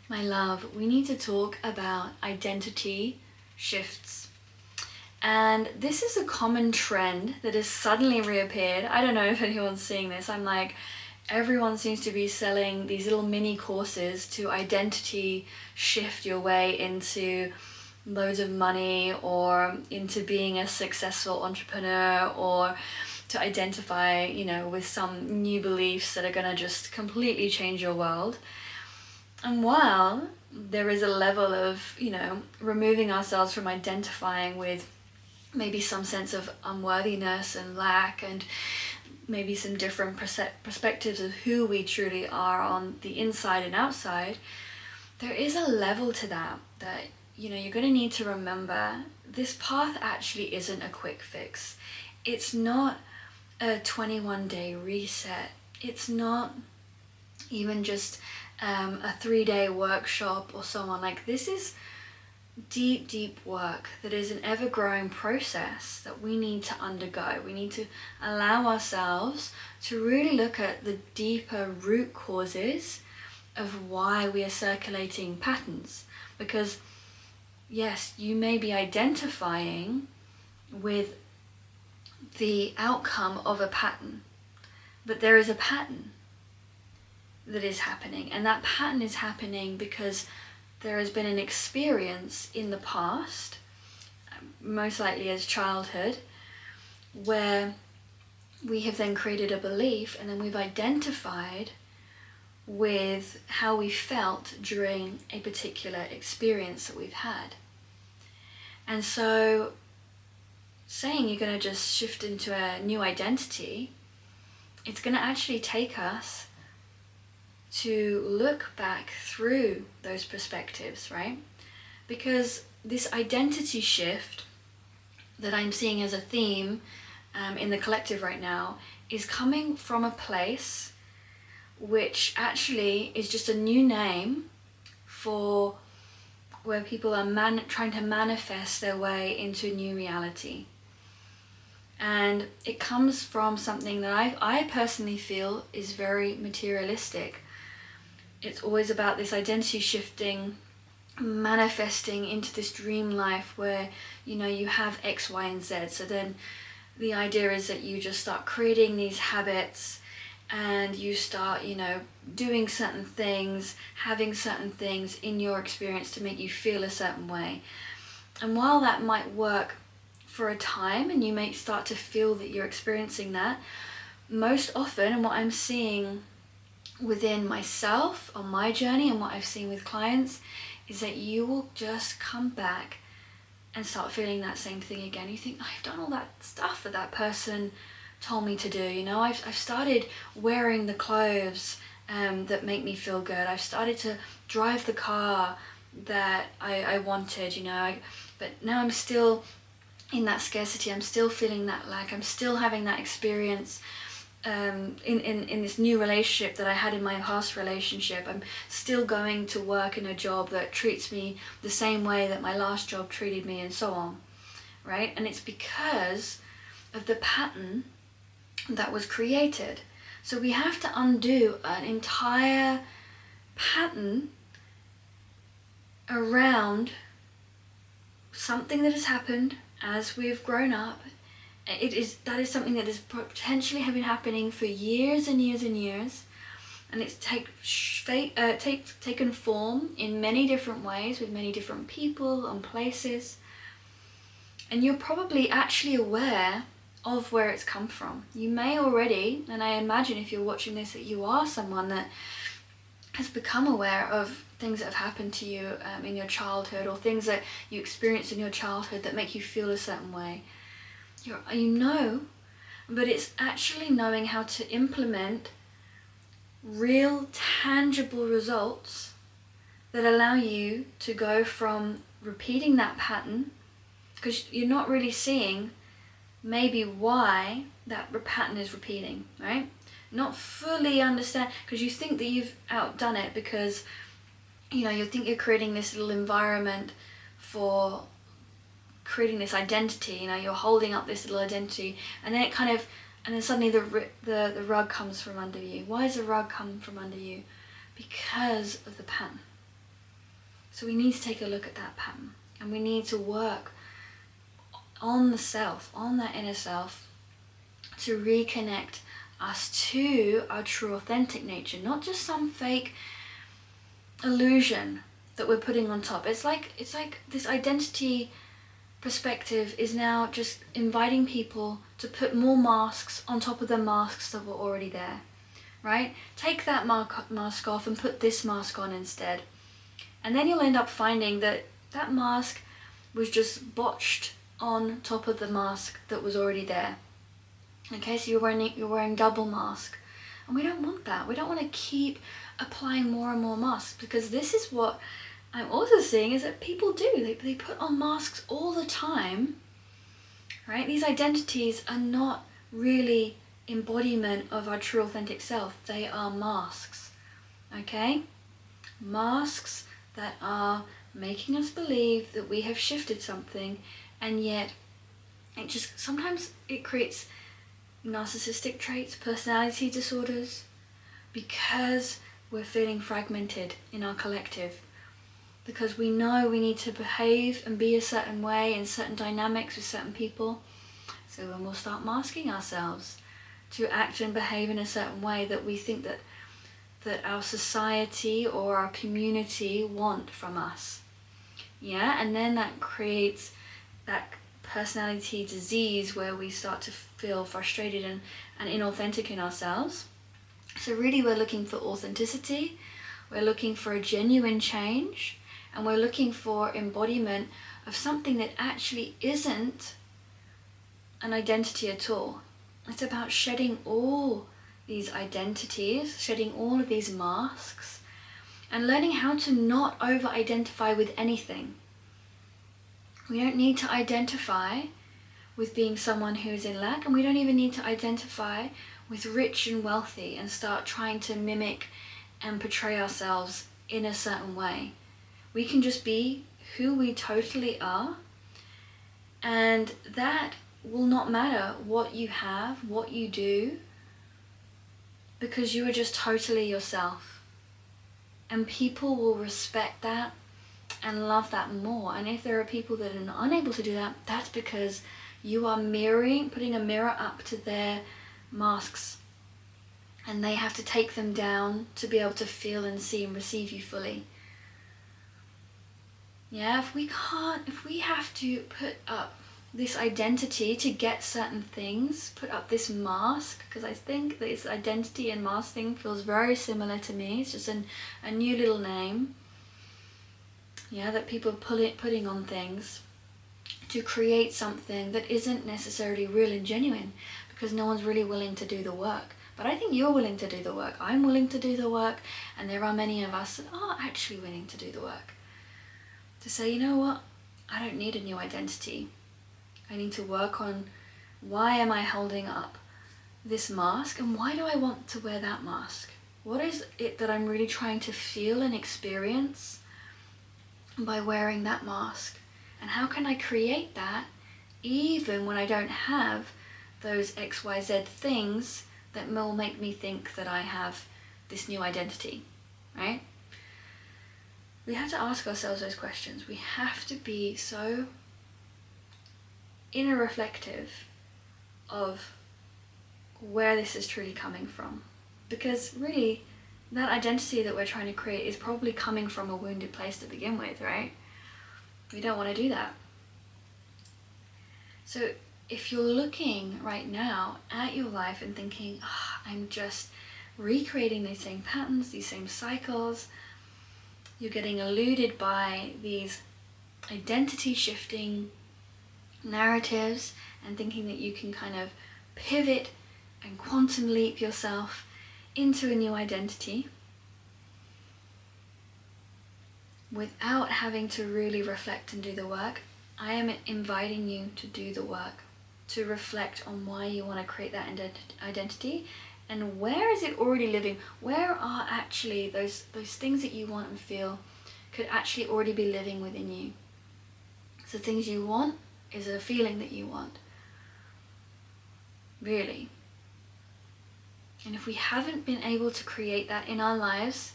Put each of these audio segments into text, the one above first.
My love, we need to talk about identity shifts. And this is a common trend that has suddenly reappeared. I don't know if anyone's seeing this. I'm like, everyone seems to be selling these little mini courses to identity shift your way into loads of money, or into being a successful entrepreneur, or to identify, with some new beliefs that are going to just completely change your world. And while there is a level of, removing ourselves from identifying with maybe some sense of unworthiness and lack, and maybe some different perspectives of who we truly are on the inside and outside, there is a level to that you're going to need to remember this path actually isn't a quick fix. It's not a 21-day reset. It's not even just a 3-day workshop or so on. Like, this is deep work that is an ever-growing process that we need to undergo. We need to allow ourselves to really look at the deeper root causes of why we are circulating patterns. Because yes, you may be identifying with the outcome of a pattern, but there is a pattern that is happening, and that pattern is happening because there has been an experience in the past, most likely as childhood, where we have then created a belief, and then we've identified with how we felt during a particular experience that we've had. And so saying you're going to just shift into a new identity, it's going to actually take us to look back through those perspectives, right? Because this identity shift that I'm seeing as a theme in the collective right now is coming from a place which actually is just a new name for where people are trying to manifest their way into a new reality. And it comes from something that I personally feel is very materialistic. It's always about this identity shifting, manifesting into this dream life where, you have X, Y, and Z. So then the idea is that you just start creating these habits, and you start, doing certain things, having certain things in your experience to make you feel a certain way. And while that might work for a time, and you may start to feel that you're experiencing that, most often, and what I'm seeing within myself on my journey and what I've seen with clients, is that you will just come back and start feeling that same thing again. You think, I've done all that stuff that person told me to do. I've started wearing the clothes that make me feel good. I've started to drive the car that I wanted, but now I'm still in that scarcity. I'm still feeling that lack. I'm still having that experience in this new relationship that I had in my past relationship. I'm still going to work in a job that treats me the same way that my last job treated me, and so on, right? And it's because of the pattern that was created. So we have to undo an entire pattern around something that has happened as we've grown up. That is something that has potentially have been happening for years and years and years, and it's taken form in many different ways with many different people and places. And you're probably actually aware of where it's come from. You may already, and I imagine if you're watching this, that you are someone that has become aware of things that have happened to you in your childhood, or things that you experienced in your childhood that make you feel a certain way. But it's actually knowing how to implement real, tangible results that allow you to go from repeating that pattern, because you're not really seeing maybe why that pattern is repeating, right? Not fully understand, because you think that you've outdone it, because you think you're creating this little environment for creating this identity. You're holding up this little identity, and then and then suddenly the rug comes from under you. Why does the rug come from under you? Because of the pattern. So we need to take a look at that pattern, and we need to work on the self, on that inner self, to reconnect us to our true authentic nature, not just some fake illusion that we're putting on top. It's like this identity perspective is now just inviting people to put more masks on top of the masks that were already there, right? Take that mask off and put this mask on instead. And then you'll end up finding that that mask was just botched on top of the mask that was already there. Okay, so you're wearing double mask. And we don't want that. We don't want to keep applying more and more masks, because this is what I'm also seeing is that people do. They put on masks all the time, right? These identities are not really embodiment of our true authentic self. They are masks, okay? Masks that are making us believe that we have shifted something, and yet sometimes it creates narcissistic traits, personality disorders, because we're feeling fragmented in our collective. Because we know we need to behave and be a certain way in certain dynamics with certain people. So when we'll start masking ourselves to act and behave in a certain way that we think that our society or our community want from us. Yeah, and then that creates that personality disease where we start to feel frustrated and inauthentic in ourselves. So really we're looking for authenticity, we're looking for a genuine change, and we're looking for embodiment of something that actually isn't an identity at all. It's about shedding all these identities, shedding all of these masks, and learning how to not over-identify with anything. We don't need to identify with being someone who's in lack, and we don't even need to identify with rich and wealthy and start trying to mimic and portray ourselves in a certain way. We can just be who we totally are, and that will not matter what you have, what you do, because you are just totally yourself. And people will respect that and love that more. And if there are people that are unable to do that, that's because you are putting a mirror up to their masks, and they have to take them down to be able to feel and see and receive you fully. Yeah, if we have to put up this identity to get certain things, put up this mask, because I think this identity and mask thing feels very similar to me. It's just a new little name, yeah, that people are putting on things to create something that isn't necessarily real and genuine, because no one's really willing to do the work. But I think you're willing to do the work. I'm willing to do the work, and there are many of us that are actually willing to do the work. To say, you know what, I don't need a new identity. I need to work on why am I holding up this mask, and why do I want to wear that mask? What is it that I'm really trying to feel and experience by wearing that mask? And how can I create that even when I don't have those XYZ things that will make me think that I have this new identity, right? We have to ask ourselves those questions. We have to be so inner reflective of where this is truly coming from. Because really, that identity that we're trying to create is probably coming from a wounded place to begin with, right? We don't want to do that. So if you're looking right now at your life and thinking, I'm just recreating these same patterns, these same cycles, you're getting eluded by these identity shifting narratives and thinking that you can kind of pivot and quantum leap yourself into a new identity without having to really reflect and do the work, I am inviting you to do the work, to reflect on why you want to create that identity, and where is it already living? Where are actually those things that you want and feel could actually already be living within you? So things you want is a feeling that you want, really. And if we haven't been able to create that in our lives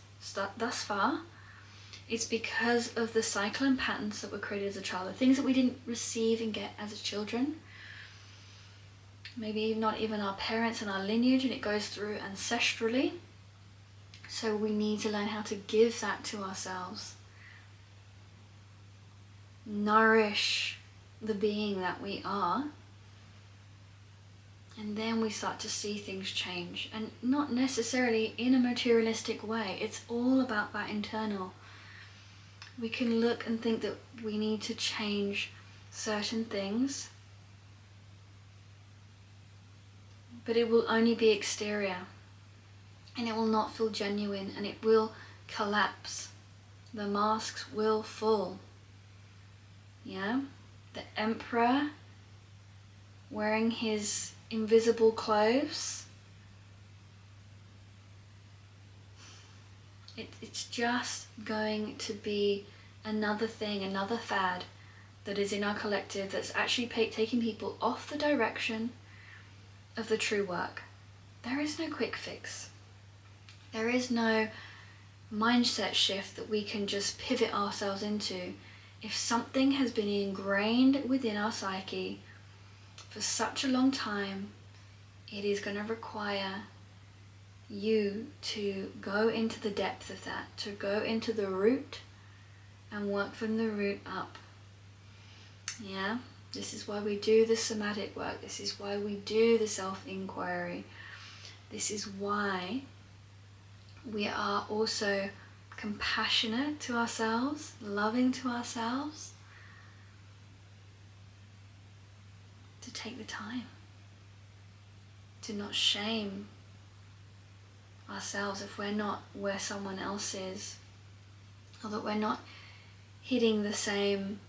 thus far, It's because of the cycle and patterns that were created as a child, the things that we didn't receive and get as children. Maybe not even our parents and our lineage, and it goes through ancestrally. So we need to learn how to give that to ourselves. Nourish the being that we are. And then we start to see things change. And not necessarily in a materialistic way. It's all about that internal. We can look and think that we need to change certain things, but it will only be exterior, and it will not feel genuine, and it will collapse. The masks will fall. Yeah? The emperor wearing his invisible clothes, it's just going to be another thing, another fad that is in our collective that's actually taking people off the direction of the true work. There is no quick fix. There is no mindset shift that we can just pivot ourselves into. If something has been ingrained within our psyche for such a long time, it is going to require you to go into the depth of that, to go into the root and work from the root up. Yeah, this is why we do the somatic work. This is why we do the self-inquiry. This is why we are also compassionate to ourselves, loving to ourselves, to take the time, to not shame ourselves if we're not where someone else is, or that we're not hitting the same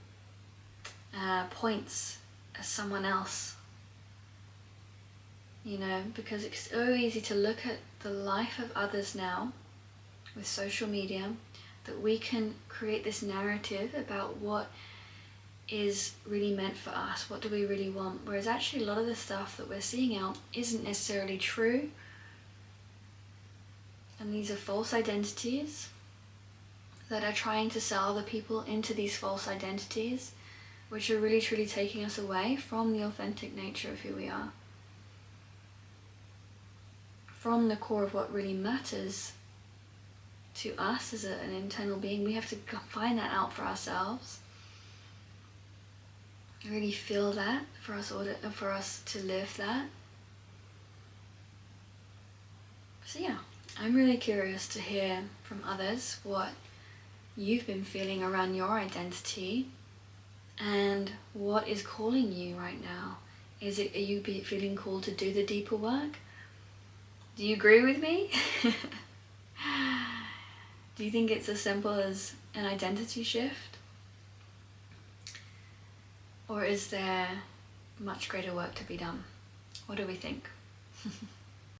points as someone else. You know, because it's so easy to look at the life of others now with social media, that we can create this narrative about what is really meant for us, what do we really want, whereas actually a lot of the stuff that we're seeing out isn't necessarily true. And these are false identities that are trying to sell other people into these false identities, which are really truly taking us away from the authentic nature of who we are, from the core of what really matters to us as an internal being. We have to find that out for ourselves, really feel that for us to live that. So yeah, I'm really curious to hear from others what you've been feeling around your identity and what is calling you right now. Are you feeling called to do the deeper work? Do you agree with me? Do you think it's as simple as an identity shift? Or is there much greater work to be done? What do we think?